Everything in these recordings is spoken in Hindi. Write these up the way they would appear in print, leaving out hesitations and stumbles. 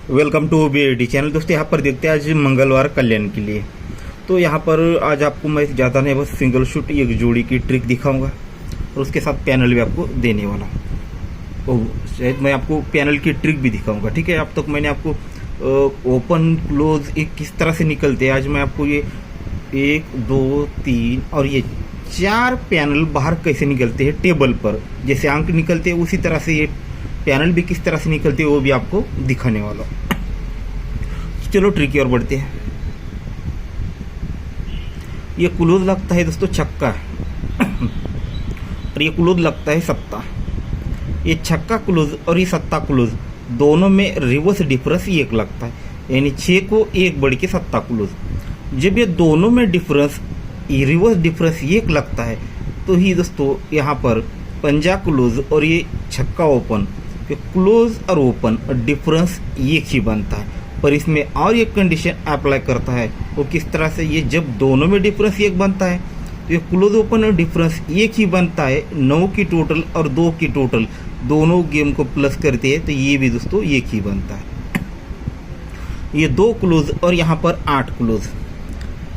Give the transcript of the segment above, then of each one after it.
Welcome to BAD channel. दोस्तों यहाँ पर देखते हैं आज मंगलवार कल्याण के लिए। तो यहाँ पर आज आपको मैं ज़्यादा नहीं बस सिंगल शूट एक जोड़ी की ट्रिक दिखाऊंगा और उसके साथ पैनल भी आपको देने वाला हूँ। शायद मैं आपको पैनल की ट्रिक भी दिखाऊंगा। ठीक है, अब तक मैंने आपको ओपन क्लोज एक किस तरह से निकलते हैं, आज मैं आपको ये 1 2 3 और ये 4 पैनल बाहर कैसे निकलते हैं टेबल पर, जैसे अंक निकलते हैं उसी तरह से ये पैनल भी किस तरह से निकलते हैं वो भी आपको दिखाने वाला हूं। चलो ट्रिक की ओर बढ़ते हैं। ये क्लोज लगता है दोस्तों छक्का और ये क्लोज लगता है सत्ता। ये छक्का क्लोज और ये सत्ता क्लोज दोनों में रिवर्स डिफरेंस 1 लगता है, यानी 6 को 1 बढ़ के सत्ता क्लोज। जब ये दोनों में डिफरेंस रिवर्स डिफरेंस 1 लगता है तो ही दोस्तों यहाँ पर पंजा क्लोज और ये छक्का ओपन क्लोज और ओपन डिफरेंस 1 ही बनता है। पर इसमें और एक कंडीशन अप्लाई करता है, वो किस तरह से, ये जब दोनों में डिफरेंस 1 बनता है तो ये क्लोज ओपन और डिफरेंस 1 ही बनता है। 9 की टोटल और 2 की टोटल दोनों गेम को प्लस करते हैं तो ये भी दोस्तों 1 ही बनता है। ये 2 क्लोज और यहाँ पर 8 क्लोज,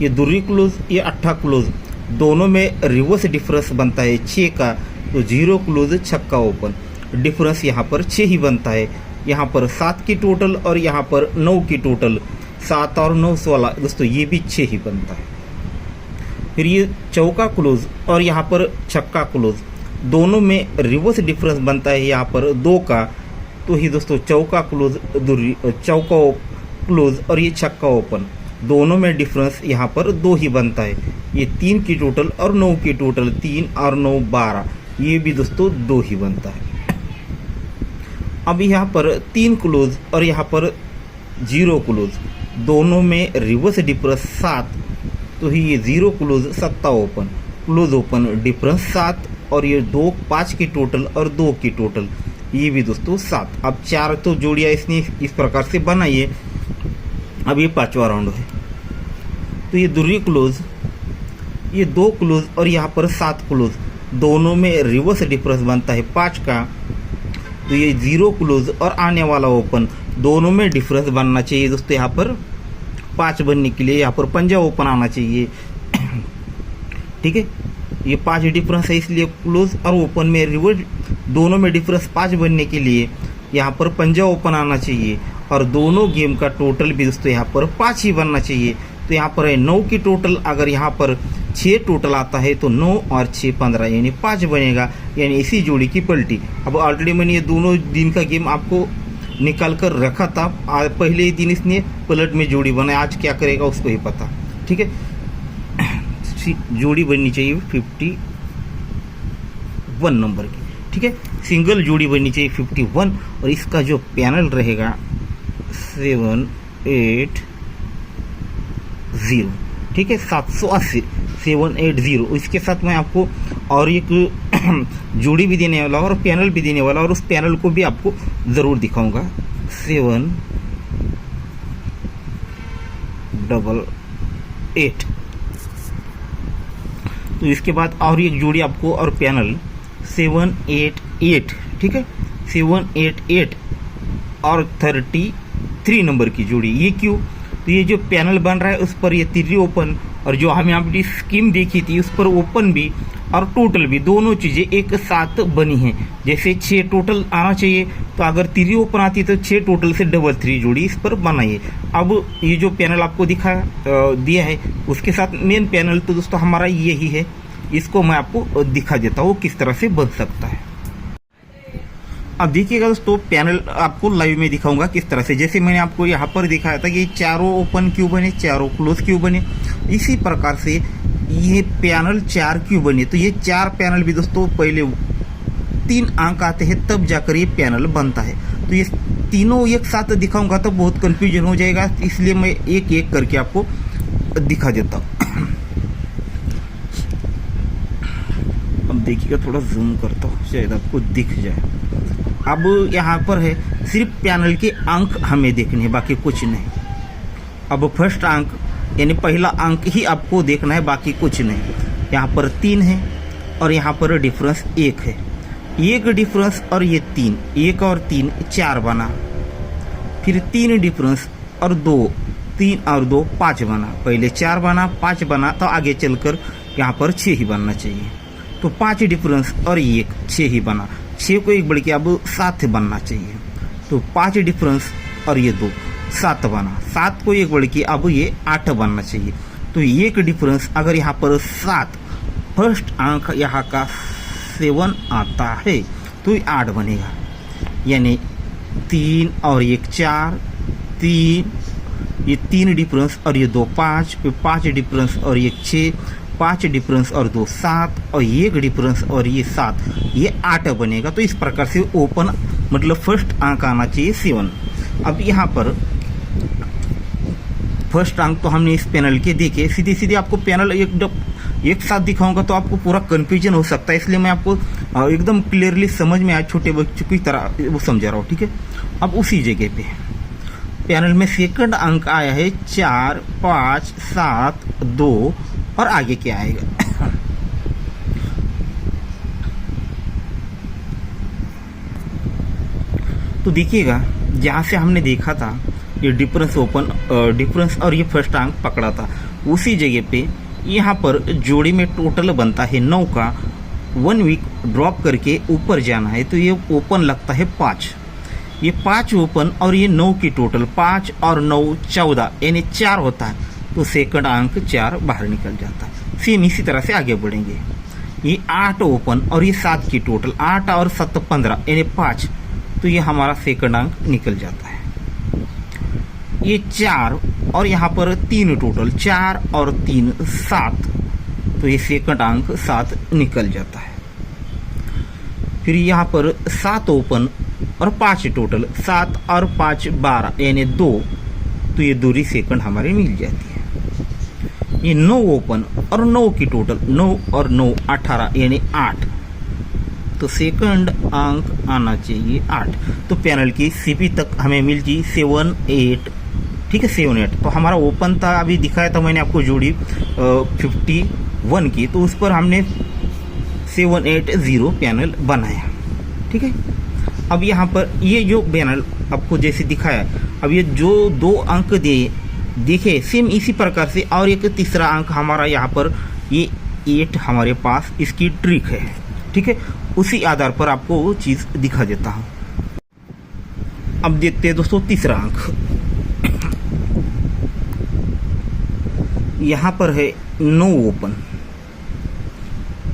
ये दूरी क्लोज ये 8 क्लोज दोनों में रिवर्स डिफरेंस बनता है 6 का, तो 0 क्लोज छक्का ओपन डिफरेंस यहाँ पर 6 ही बनता है। यहाँ पर 7 की टोटल और यहाँ पर 9 की टोटल 7 और 9 16 दोस्तों ये भी 6 ही बनता है। फिर ये चौका क्लोज और यहाँ पर छक्का क्लोज दोनों में रिवर्स डिफरेंस बनता है यहाँ पर 2 का, तो ही दोस्तों चौका क्लोज चौका क्लोज और ये छक्का ओपन दोनों में डिफरेंस यहाँ पर 2 ही बनता है। ये 3 की टोटल और 9 की टोटल 3 और 9 12 ये भी दोस्तों 2 ही बनता है। अब यहाँ पर 3 क्लोज और यहाँ पर 0 क्लोज दोनों में रिवर्स डिफरेंस 7, तो ही ये 0 क्लोज सत्ता ओपन क्लोज ओपन डिफरेंस 7 और ये 2 5 की टोटल और 2 की टोटल ये भी दोस्तों 7। अब 4 तो जोड़ियाँ इसने इस प्रकार से बनाई है। अब ये 5वां राउंड है, तो ये दूरी क्लोज ये 2 क्लोज और यहाँ पर 7 क्लोज दोनों में रिवर्स डिफरेंस बनता है 5 का, तो ये 0 क्लोज और आने वाला ओपन दोनों में डिफरेंस बनना चाहिए दोस्तों। यहाँ पर 5 बनने के लिए यहाँ पर पंजा ओपन आना चाहिए। ठीक है, ये 5 डिफरेंस है इसलिए क्लोज और ओपन में रिवर्स दोनों में डिफरेंस 5 बनने के लिए यहाँ पर पंजा ओपन आना चाहिए और दोनों गेम का टोटल भी दोस्तों यहाँ पर 5 ही बनना चाहिए। तो यहाँ पर है 9 की टोटल, अगर यहाँ पर 6 टोटल आता है तो 9 और 6 15 यानी 5 बनेगा, यानी इसी जोड़ी की पलटी। अब ऑलरेडी मैंने ये दोनों दिन का गेम आपको निकाल कर रखा था, पहले ही दिन इसने पलट में जोड़ी बनाया, आज क्या करेगा उसको ही पता। ठीक है, जोड़ी बननी चाहिए 51 नंबर की। ठीक है, सिंगल जोड़ी बननी चाहिए 51 और इसका जो पैनल रहेगा 7 8 0। ठीक है, 780 780। इसके साथ मैं आपको और एक जोड़ी भी देने वाला और पैनल भी देने वाला और उस पैनल को भी आपको ज़रूर दिखाऊंगा। 7 8 8। तो इसके बाद और एक जोड़ी आपको और पैनल 7 8 8। ठीक है, 7 8 8 और 33 नंबर की जोड़ी। ये क्यों? तो ये जो पैनल बन रहा है उस पर ये 3 ओपन और जो हमें अपनी स्कीम देखी थी उस पर ओपन भी और टोटल भी दोनों चीज़ें एक साथ बनी हैं। जैसे 6 टोटल आना चाहिए, तो अगर 3 ओपन आती है तो 6 टोटल से डबल 3 जोड़ी इस पर बनाइए। अब ये जो पैनल आपको दिया है उसके साथ मेन पैनल तो दोस्तों हमारा यही है, इसको मैं आपको दिखा देता हूँ किस तरह से बन सकता है। अब देखिएगा दोस्तों, पैनल आपको लाइव में दिखाऊंगा किस तरह से। जैसे मैंने आपको यहाँ पर दिखाया था कि चारों ओपन क्यों बने, चारों क्लोज क्यों बने, इसी प्रकार से ये पैनल 4 क्यों बने। तो ये 4 पैनल भी दोस्तों पहले 3 अंक आते हैं तब जाकर ये पैनल बनता है। तो ये तीनों एक साथ दिखाऊंगा तो बहुत कंफ्यूजन हो जाएगा, इसलिए मैं एक एक करके आपको दिखा देता हूँ। अब देखिएगा, थोड़ा जूम करता हूँ शायद आपको दिख जाए। अब यहाँ पर है सिर्फ पैनल के अंक हमें देखने हैं, बाकी कुछ नहीं। अब फर्स्ट अंक यानी पहला अंक ही आपको देखना है, बाकी कुछ नहीं। यहाँ पर 3 है और यहाँ पर डिफरेंस 1 है। एक डिफरेंस और ये 3, 1 और 3 4 बना। फिर 3 डिफरेंस और 2, 3 और 2 5 बना, पहले 4 बना, 5 बना, तो आगे चलकर यहाँ पर 6 ही बनना चाहिए। तो 5 डिफरेंस और 1 6 ही बना, 6 को 1 बढ़ के अब 7 बनना चाहिए। तो 5 डिफरेंस और ये 2 7 बना, 7 को 1 बढ़ के अब ये 8 बनना चाहिए। तो 1 डिफरेंस अगर यहाँ पर 7, फर्स्ट अंक यहाँ का 7 आता है तो ये 8 बनेगा, यानी 3 और 1 4, 3, ये 3 डिफरेंस और ये 2 5, फिर 5 डिफरेंस और 1 6, 5 डिफरेंस और 2 7 और 1 डिफरेंस और ये 7, ये 8 बनेगा। तो इस प्रकार से ओपन मतलब फर्स्ट अंक आना चाहिए 7। अब यहाँ पर फर्स्ट अंक तो हमने इस पैनल के देखे, सीधे सीधे आपको पैनल एक साथ दिखाऊंगा तो आपको पूरा कंफ्यूजन हो सकता है, इसलिए मैं आपको एकदम क्लियरली समझ में आए छोटे बच्चों की तरह वो समझा रहा हूँ, ठीक है। अब उसी जगह पे पैनल में सेकंड अंक आया है 4 5 7 2 और आगे क्या आएगा तो देखिएगा जहाँ से हमने देखा था ये डिफरेंस ओपन डिफरेंस और ये फर्स्ट अंक पकड़ा था, उसी जगह पे यहाँ पर जोड़ी में टोटल बनता है 9 का, 1 वीक ड्रॉप करके ऊपर जाना है तो ये ओपन लगता है 5, ये 5 ओपन और ये 9 की टोटल 5 और 9 14 यानी 4 होता है, तो सेकंड अंक 4 बाहर निकल जाता है। सेम इसी तरह से आगे बढ़ेंगे, ये 8 ओपन और ये 7 की टोटल 8 और 7 15 यानी 5, तो ये हमारा सेकंड अंक निकल जाता है। ये 4 और यहाँ पर 3 टोटल 4 और 3 7, तो ये सेकंड अंक 7 निकल जाता है। फिर यहाँ पर 7 ओपन और 5 टोटल 7 और 5 12 यानी 2, तो ये दूरी सेकंड हमारी मिल जाती है। ये 9 ओपन और 9 की टोटल 9 और 9 18 यानी 8, तो सेकंड अंक आना चाहिए 8। तो पैनल की सीपी तक हमें मिल गई 7 8, ठीक है 7 8। तो हमारा ओपन था, अभी दिखाया था मैंने आपको जोड़ी 51 की, तो उस पर हमने 7 8 0 पैनल बनाया, ठीक है। अब यहाँ पर ये जो पैनल आपको जैसे दिखाया, अब ये जो 2 अंक देखे सेम इसी प्रकार से, और एक तीसरा अंक हमारा यहाँ पर ये 8 हमारे पास इसकी ट्रिक है, ठीक है। उसी आधार पर आपको वो चीज़ दिखा देता हूँ। अब देखते हैं दोस्तों तीसरा अंक, यहाँ पर है 9 ओपन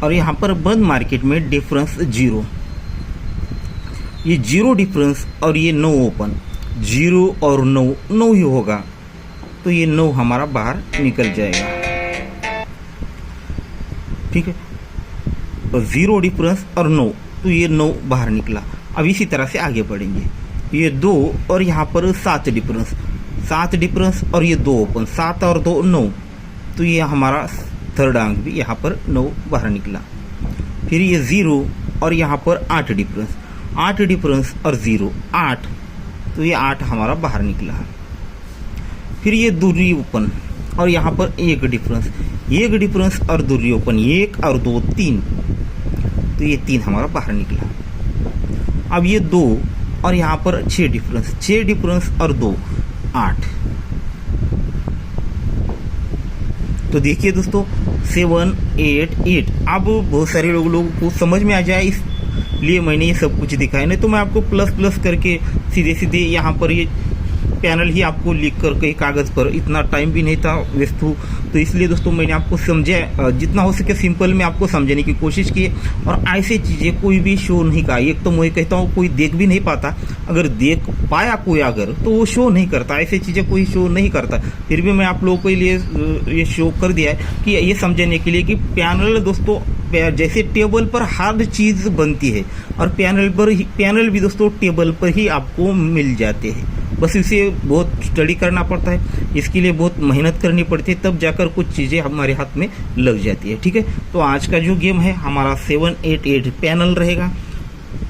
और यहाँ पर बंद मार्केट में डिफरेंस 0, ये 0 डिफरेंस और ये 9 ओपन, 0 और 9 9 ही होगा, तो ये 9 हमारा बाहर निकल जाएगा, ठीक है। तो 0 डिफरेंस और 9, तो ये 9 बाहर निकला। अब इसी तरह से आगे बढ़ेंगे, ये 2 और यहाँ पर 7 डिफरेंस, 7 डिफरेंस और ये 2 ओपन, 7 और 2 9, तो ये हमारा थर्ड अंक भी यहाँ पर 9 बाहर निकला। फिर ये 0 और यहाँ पर 8 डिफरेंस, 8 डिफरेंस और 0 8, तो ये 8 हमारा बाहर निकला। फिर ये दूरी ओपन और यहाँ पर 1 डिफरेंस, 1 डिफरेंस और दूरी ओपन 1 और 2 3, तो ये 3 हमारा बाहर निकला। अब ये 2 और यहाँ पर 6 डिफरेंस, 6 डिफरेंस और 2 8, तो देखिए दोस्तों 7 8 8। अब बहुत सारे लोगों को समझ में आ जाए इसलिए मैंने ये सब कुछ दिखाया, नहीं तो मैं आपको प्लस प्लस करके सीधे सीधे यहाँ पर ये पैनल ही आपको लिख कर कई कागज़ पर, इतना टाइम भी नहीं था व्यस्त हूँ, तो इसलिए दोस्तों मैंने आपको समझा, जितना हो सके सिंपल में आपको समझने की कोशिश की। और ऐसी चीज़ें कोई भी शो नहीं का, एक तो मैं कहता हूँ कोई देख भी नहीं पाता, अगर देख पाया कोई अगर तो वो शो नहीं करता, ऐसी चीज़ें कोई शो नहीं करता। फिर भी मैं आप लोगों के लिए ये शो कर दिया है कि ये समझने के लिए कि पैनल दोस्तों जैसे टेबल पर हर चीज़ बनती है और पैनल भी दोस्तों टेबल पर ही आपको मिल जाते हैं, बस इसे बहुत स्टडी करना पड़ता है, इसके लिए बहुत मेहनत करनी पड़ती है, तब जाकर कुछ चीज़ें हमारे हाथ में लग जाती है, ठीक है। तो आज का जो गेम है हमारा 7 8 8 पैनल रहेगा,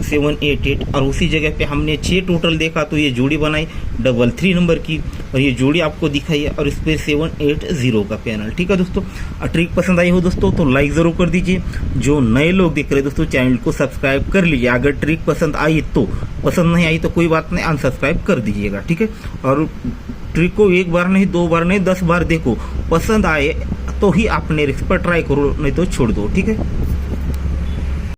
788 और उसी जगह पे हमने 6 टोटल देखा तो ये जोड़ी बनाई 33 नंबर की और ये जोड़ी आपको दिखाई है और इस पे 780 का पैनल। ठीक है दोस्तों, ट्रिक पसंद आई हो दोस्तों तो लाइक ज़रूर कर दीजिए। जो नए लोग देख रहे हैं दोस्तों चैनल को सब्सक्राइब कर लीजिए। अगर ट्रिक पसंद आई तो, पसंद नहीं आई तो कोई बात नहीं, अनसब्सक्राइब कर दीजिएगा। ठीक है, और ट्रिक को एक बार नहीं, 2 बार नहीं, 10 बार देखो, पसंद आए तो ही आपने रिस्क पर ट्राई करो, नहीं तो छोड़ दो। ठीक है।